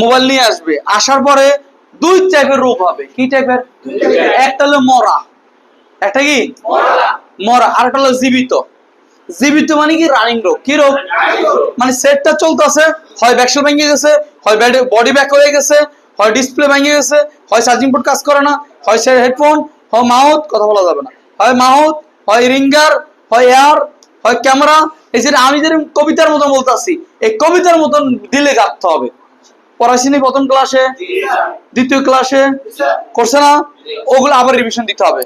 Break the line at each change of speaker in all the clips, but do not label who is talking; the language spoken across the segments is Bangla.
মোবাইল নিয়ে আসবে, আসার পরে দুই টাইপের রোগ হবে। কি টাইপের? একটা হলো মরা, একটা কি মরা, আর একটা হলো জীবিত। জীবিত মানে কি? রানিং রোগ। কি রোগ? মানে সেটটা চলতেছে, হয় ব্যাকসেল ভেঙে গেছে, হয় বডি ব্যাক হয়ে গেছে, হয় ডিসপ্লে ভেঙে গেছে, হয় চার্জিং পোর্ট কাজ করে না, হয় সে হেডফোন, হয় মাউথ, কথা বলা যাবে না, হয় মাউথ, হয় রিঙ্গার, হয় এয়ার, হয় ক্যামেরা। এই যে আমি যে কবিতার মতন বলতেছি, এই কবিতার মতন দিলে গাঁথতে হবে। পড়াশোনা প্রথম ক্লাসে, দ্বিতীয় ক্লাসে করছে না? ওগুলো আবার রিভিশন দিতে হবে।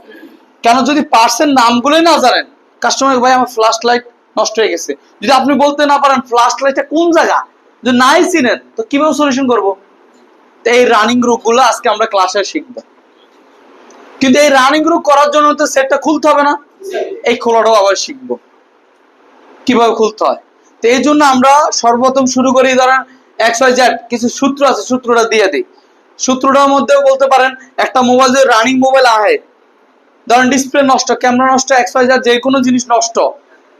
কেন? যদি পার্টসের নামগুলোই না জানেন, কাস্টমার ভাই আমার ফ্ল্যাশ লাইট নষ্ট হয়ে গেছে, যদি আপনি বলতে না পারেন ফ্ল্যাশ লাইটটা কোন জায়গা, যদি নাই চিনেন, তো কিভাবে সলিউশন করবো? তো এই রানিং গ্রুপ গুলো আজকে আমরা ক্লাসে শিখবো। কিন্তু এই রানিং গ্রুপ করার জন্য তো সেটটা খুলতে হবে না, এই খোলাটাও আবার শিখবো কিভাবে খুলতে হয়। তো এই জন্য আমরা সর্বপ্রথম শুরু করি, ধরেন XYZ কিছু সূত্র আছে, সূত্রটা দিয়ে দিই। সূত্রটার মধ্যেও বলতে পারেন একটা মোবাইল যদি রানিং মোবাইল আহে, ধরেন ডিসপ্লে নষ্ট, ক্যামেরা নষ্ট, XYZ যে কোনো জিনিস নষ্ট,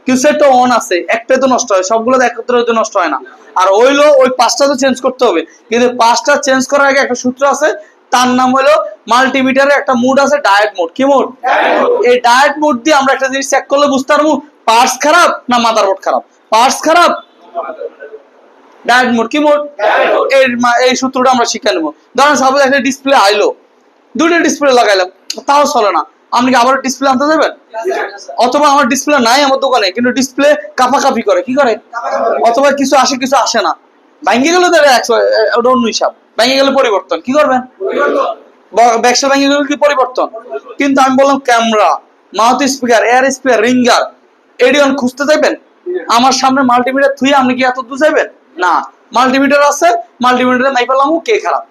কিন্তু সেটা অন আছে, একটাই তো নষ্ট হয়, সবগুলো একত্রে নষ্ট হয় না। আর ওইলো ওই পাঁচটা তো চেঞ্জ করতে হবে, কিন্তু পাঁচটা চেঞ্জ করার আগে একটা সূত্র আছে, তার নাম হলো মাল্টিমিটারের একটা মোড আছে, ডায়েট মোড। কি মোড? এই ডায়েট মোড দিয়ে আমরা একটা জিনিস চেক করলে বুঝতে পারবো পার্টস খারাপ না মাদারবোর্ড খারাপ। পার্টস খারাপ, ডায়েট মোড। কি মোড? এই সূত্রটা আমরা শিখে নেবো। ধরেন সাপোজ একটা ডিসপ্লে আইলো, দুটো ডিসপ্লে লাগাইলাম, তাও চলে না, আপনি কি আবার ডিসপ্লে আনতে যাবেন? অথবা আমার ডিসপ্লে নাই আমার দোকানে, কিন্তু ডিসপ্লে কাঁপাকাঁপি করে। কি করে? অথবা কিছু আসে কিছু আসে না, ভেঙে গেলে ওটা অন্য হিসাব, ভেঙে গেলে পরিবর্তন। কি করবেন? ব্যাকসা ভেঙে গেলে কি পরিবর্তন? কিন্তু আমি বললাম camera, mouth speaker, air speaker, ringer, এডিয়ন খুঁজতে যাবেন? আমার সামনে মাল্টিমিটার থুই আপনি কি এত দূর যাবেন? না, মাল্টিমিটার আছে, মাল্টিমিটারে নাই পেলাম কে খারাপ।